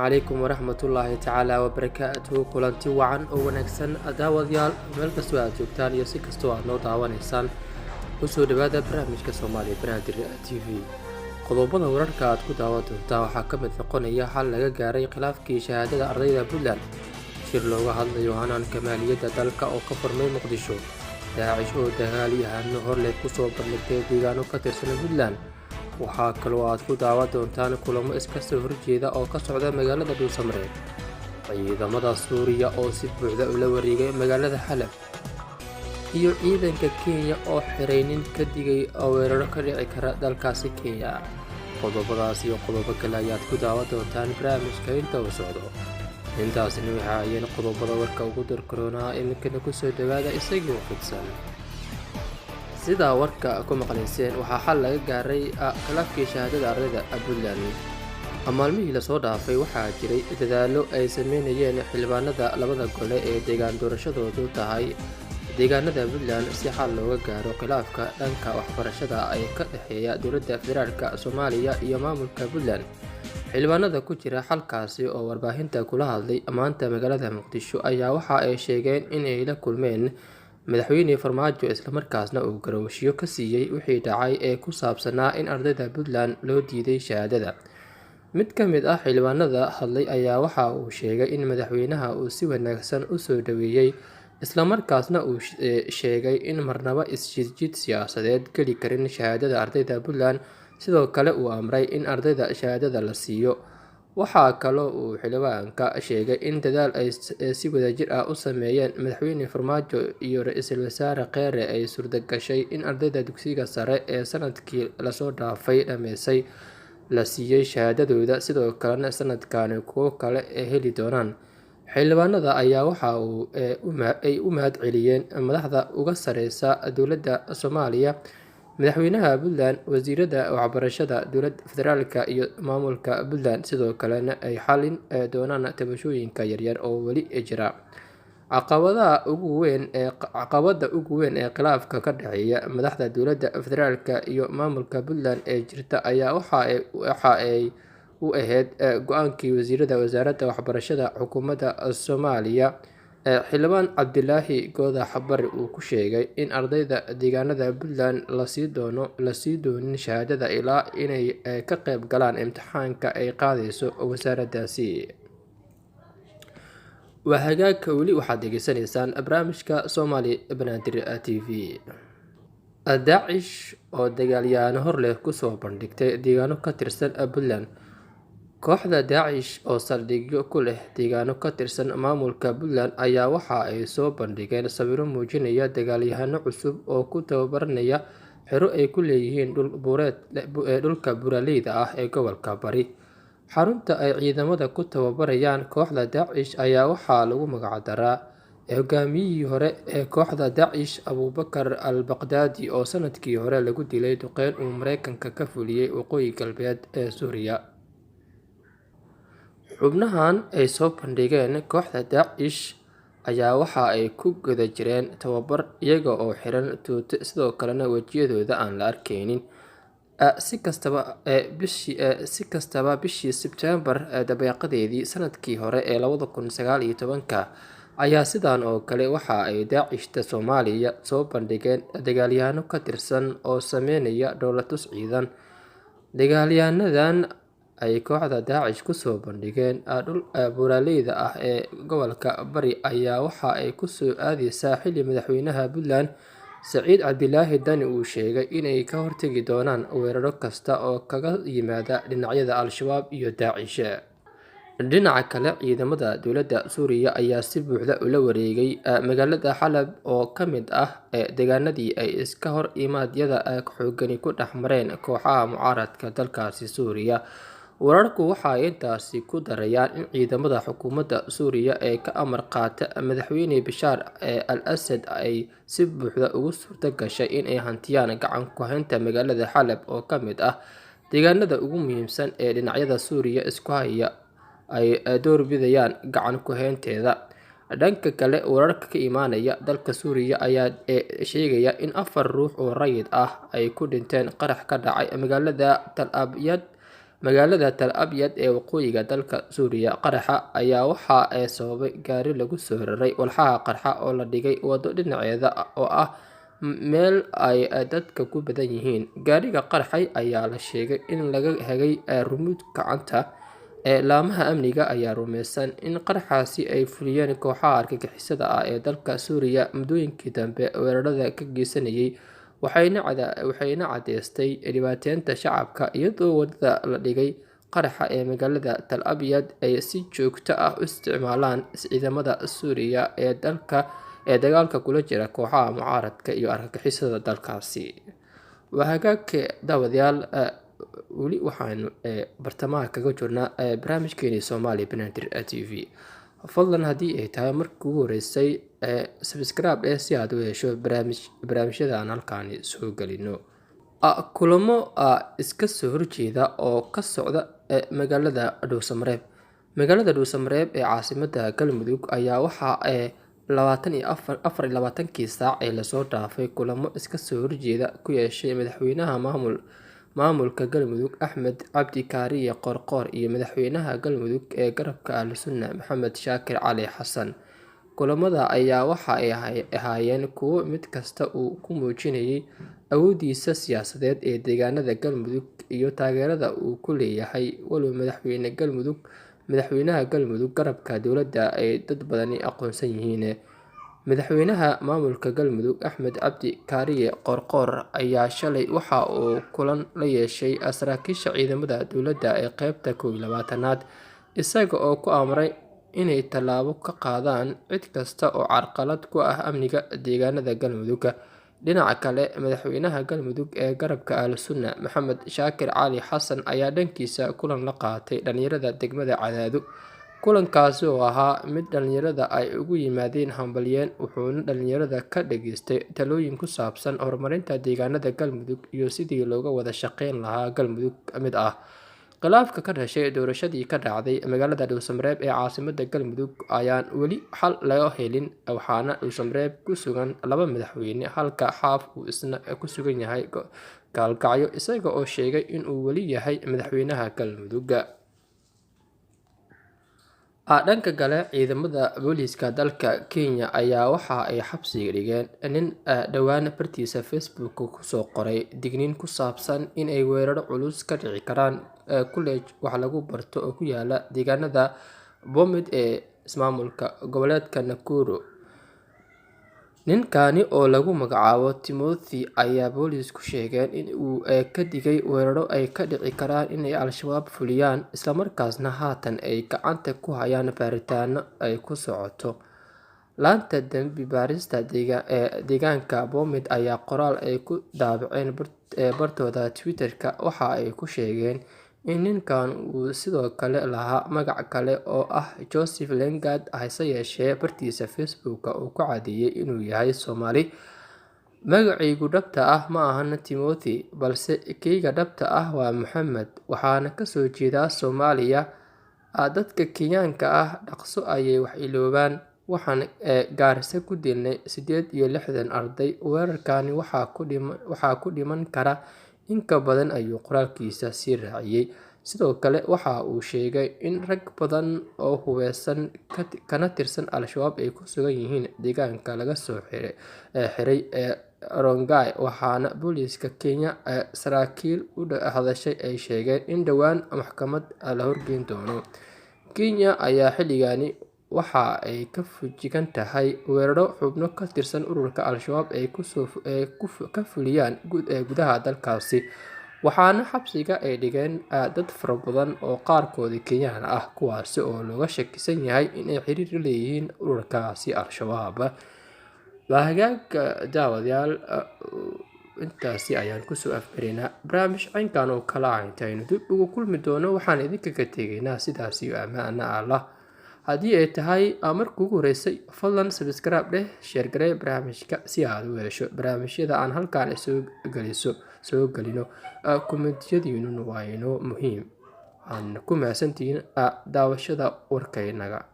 calaykum waraxmatullaahi tacaala wabarakaatuhu. Kulanti wacan oo wanaagsan daawadayaal meel kastoo aad joogtaan iyo si kastoo aad noo daawanaysaan kusoo dhawaada barnaamijka Soomaali Banaadir TV. Qodobada wararka aad ku daawan doontaan waxaa ka mid noqonaya xal laga gaaray khilaafkii shahaadada ardayda Puntland, shir looga hadlayo hanaanka maaliyadda dalka oo ka furmay Muqdisho, Daacish oo dagaalyahano horle kusoo bandhigtay deegaano ka tirsan Puntland. waxaa kaloo aad ku daawan doontaan kulamo iska soo horjeeda oo ka socda magaalada Dhuusamareeb, ciidamada Suuriya oo si buuxda ula wareegay magaalada Xalab, iyo ciidanka Kenya oo xireynin ka digay weeraro ka dhici kara dalkaasi Kenya. Qodobadaas iyo qodobo kale ayaad ku daawan doontaan barnaamijka inta uu socdo. Intaasina waxaa ayeen qodobada warka ugu darkaroonaa iminkana kusoo dhawaada isagoo fidsan. sida warka ku maqlayseen waxaa xal laga gaaray khilaafkii shahaadada ardayda Puntland. Maalmihii la soo dhaafay waxaa jiray dadaallo ay sameynayeen xildhibaanada labada gole ee deegaan doorashadoodu tahay deegaanada Puntland si xal looga gaaro khilaafka dhanka waxbarashada ay ka dhexeeya dowladda federaalka Soomaaliya iyo maamulka Puntland. Xildhibaanada ku jira xalkaasi oo warbaahinta kula hadlay maanta magaalada Muqdisho ayaa waxa ay sheegeen in ay la kulmeen madaxweyne Farmaajo isla markaasna uu garowshiyo ka siiyay wixii dhacay ee ku saabsanaa in ardayda Puntland loo diiday shahaadada. Mid ka mid ah xildhibaanada hadlay ayaa waxa uu sheegay in madaxweynaha uu si wanaagsan u soo dhaweeyay isla markaasna uu sheegay in marnaba isjiid siyaasadeed geli karin shahaadada ardayda Puntland, sidoo kale uu amray in ardayda shahaadada la siiyo. waxaa kaloo uu xildhibaanka sheegay in dadaal ay si wadajir ah u sameeyeen madaxweyne Farmaajo iyo ra'iisul wasaare Kheyre ay suurtagashay in ardayda dugsiga sare ee sanadkii lasoo dhaafay dhameysay la siiyay shahaadadooda, sidoo kalena sanadkan kuwo kale ay heli doonaan. Xildhibaanada ayaa waxa ay u mahad celiyeen madaxda uga sareysa dowladda Soomaaliya, madaxweynaha Puntland, wasiirada waxbarashada dowladda federaalka iyo maamulka Puntland, sidoo kalena ay xalin doonaan tabashooyinka yaryar oo weli jira. Caqabada ugu weyn ee khilaafka ka dhexeeya madaxda dowladda federaalka iyo maamulka Puntland ee jirta ayaa waxa ay u ahayd go'aankii wasiirada wasaaradda waxbarashada xukuumadda Soomaaliya xildhibaan Cabdilaahi Goodax Bari uu ku sheegay in ardayda deegaanada Puntland la sii doonin shahaadada ilaa inay ka qayb galaan imtixaanka ay qaadayso wasaaraddaasi. Waa hagaagka weli waxaad degeysanaysaan barnaamijka Soomaali Banaadir TV. Daacish oo dagaalyahano horle kusoo bandhigtay deegaano ka tirsan Puntland. Kooxda Daacish oo saldhigyo ku leh deegaano ka tirsan maamulka Puntland ayaa waxa ay soo bandhigeen sawirro muujinaya dagaalyahano cusub oo ku tababaranaya xero ay ku leeyihiin dhulka buuraleyda ah ee gobolka Bari. Xarunta ay ciidamada ku tababarayaan kooxda Daacish ayaa waxaa lagu magac daraa hogaamiyihii hore ee kooxda Daacish Abuubakar al-Baqdaadi oo sanadkii hore lagu dilay duqeyn uu Mareykanka ka fuliyay waqooyi galbeed ee Suuriya. Xubnahan ay soo bandhigeen kooxda Daacish ayaa waxa ay ku guda jireen tababar iyaga oo xiran tuute, sidoo kalena wejiyadooda aan la arkeynin. Si kastaba bishii Sebtembar dabayaaqadeedii sanadkii hore ee 2019 ayaa sidan oo kale waxa ay Daacishta Soomaaliya soo bandhigeen dagaalyahano ka tirsan oo sameynaya dowlatus ciidan. Dagaalyahanadan ay kooxda Daacish ku soo bandhigeen dhul buuraleyda ah ee gobolka Bari ayaa waxa ay ku soo aadaysaa xilli madaxweynaha Puntland Saciid Cabdilaahi Dani uu sheegay inay ka hortagi doonaan weeraro kasta oo kaga yimaada dhinacyada Al-Shabaab iyo Daacish. Dhinaca kale, ciidamada dowladda Suuriya ayaa si buuxda ula wareegay magaalada Xalab oo ka mid ah deegaanadii ay iska hor imaadyada xoogani ku dhex mareen kooxaha mucaaradka dalkaasi Suuriya. Wararku waxa ay intaasi ku darayaan in ciidamada xukuumadda Suuriya ee ka amar qaata madaxweyne Bashaar al-Assad ay si buuxda ugu suurtagashay in ay hantiyaan gacan ku haynta magaalada Xalab oo ka mid ah deegaanada ugu muhiimsan ee dhinacyada Suuriya isku haya ay doorbidayaan gacan ku haynteeda. Dhanka kale, wararka ka imaanaya dalka Suuriya ayaa sheegaya in 4 ruux oo rayid ah ay ku dhinteen qarax ka dhacay magaalada Tal Abyad magaalada Tal Abyad ee waqooyiga dalka Suuriya. Qaraxa ayaa waxa ay sababay gaari lagu soo raray walxaha qarxa oo la dhigay wado dhinaceeda oo ah meel ay dadka ku badan yihiin. Gaariga qarxay ayaa la sheegay in laga hagay rumuud gacanta. Laamaha amniga ayaa rumaysan in qaraxaasi ay fuliyeen kooxaha argagixisada ah ee dalka Suuriya muddooyinkii dambe weerarada ka geysanayay, waxayna cadeystay dhibaateynta shacabka, iyadoo wadada la dhigay qaraxa ee magaalada Tal Abyad ay si joogto ah u isticmaalaan ciidamada Suuriya ee dagaalka kula jira kooxaha mucaaradka iyo argagixisada dalkaasi. Waa hagaag daawadayaal, weli waxaanu bartamaha kaga jirnaa barnaamijkeeni Somali Banaadir TV. Fadlan haddii ay tahay markii ugu horeysay subscribe si aad u hesho barnaamijyada aan halkaani soo gelino. Kulamo iska soo horjeeda oo ka socda magaalada Dhuusamareeb. Magaalada Dhuusamareeb ee caasimadda Galmudug ayaa waxa 24 saac ee lasoo dhaafay kulamo iska soo horjeeda ku yeeshay madaxweynaha maamulka Galmudug Axmed Cabdi Kaariye Qoorqoor iyo madaxweynaha Galmudug ee garabka Ahlusunna Maxamed Shaakir Cali Xasan. Kulamada ayaa waxa ay ahaayeen kuwo mid kasta uu ku muujinayay awoodiisa siyaasadeed ee deegaanada Galmudug iyo taageerada uu ku leeyahay walow madaxweynaha Galmudug garabka dowladda ay dad badani aqoonsan yihiin. Madaxweynaha maamulka Galmudug Axmed Cabdi Kaariye Qoorqoor ayaa shalay waxa uu kulan la yeeshay saraakiisha ciidamada dowladda ee qaybta 21aad, isaga oo ku amray inay tallaabo ka qaadaan cid kasta oo carqalad ku ah amniga deegaanada Galmudug. Dhinaca kale, madaxweynaha Galmudug ee garabka Ahlusunna Maxamed Shaakir Cali Xasan ayaa dhankiisa kulan la qaatay dhalinyarada degmada Cadaado. Kulankaasi oo ahaa mid dhalinyarada ay ugu yimaadeen hambalyeyn, wuxuuna dhalinyarada ka dhageystay talooyin ku saabsan horumarinta deegaanada Galmudug iyo sidii looga wada shaqeyn lahaa Galmudug mid ah. Khilaafka ka dhashay doorashadii ka dhacday magaalada Dhuusamareeb ee caasimadda Galmudug ayaan weli xal laga helin, waxaana Dhuusamareeb ku sugan 2 madaxweyne halka Xaaf uu isna ku sugan yahay Gaalkacyo, isaga oo sheegay in uu weli yahay madaxweynaha Galmudug. Dhanka kale, ciidamada booliiska dalka Kenya ayaa waxa ay xabsiga dhigeen nin dhowaan bartiisa Facebook ku soo qoray digniin ku saabsan in ay weeraro culus ka dhici karaan college wax lagu barto oo ku yaala deegaanada Bomet ee ismaamulka goboleedka Nakuru. Ninkani oo lagu magacaabo Timothy ayaa booliisku sheegeen in uu ka digay weeraro ay ka dhici karaan inay Al-Shabaab fuliyaan, isla markaasna haatan ay gacanta ku hayaan baaritaano ay ku socoto. Laanta dambi baarista deegaanka Bomet ayaa qoraal ay ku daabaceen bartooda Twitter-ka waxa ay ku sheegeen in ninkan uu sidoo kale lahaa magac kale oo ah Joseph Lengard, hase yeeshee bartiisa Facebook uu ku cadeeyay inuu yahay Soomaali. Magacaygu dhabta ah ma ahan Timothy, balse kayga dhabta ah waa Maxamed, waxaana ka soo jeedaa Soomaaliya. Dadka Kenyaanka ah dhaqso ayay wax iloobaan. Waxaan Gaarisa ku dilnay 68 arday. Weerarkani waxaa ku dhiman kara in ka badan, ayuu qoraalkiisa sii raaciyay. Sidoo kale waxa uu sheegay in rag badan oo hubeysan kana tirsan Al-Shabaab ay ku sugan yihiin deegaanka laga soo xiray Rongai, waxaana booliiska Kenya saraakiil u hadashay ay sheegeen in dhowaan maxkamad la horgeyn doono. Kenya ayaa xilligani waxa ay ka feejigan tahay weeraro xubno ka tirsan ururka Al-Shabaab ay ka fuliyaan gudaha dalkaasi, waxaana xabsiga ay dhigeen dad fara badan oo qaarkood Kenyaan ah, kuwaasi oo looga shakisan yahay inay xiriir la leeyihiin ururkaasi Al-Shabaab. Waa hagaag daawadayaal, intaasi ayaan kusoo afmarinaa barnaamij caynkan oo kala intaynu dib ugu kulmi doono. Waxaan idinkaga tegaynaa sidaas iyo ammaano Allah. Haddii ay tahay markii ugu horeysay, fadlan subscribe share garee barnaamijka si aad u hesho barnaamijyada aan halkaan soo gelino. Kommentiyadiinu waa inoo muhiim. Aan ku mahadsantihiin daawashada warkaynaga.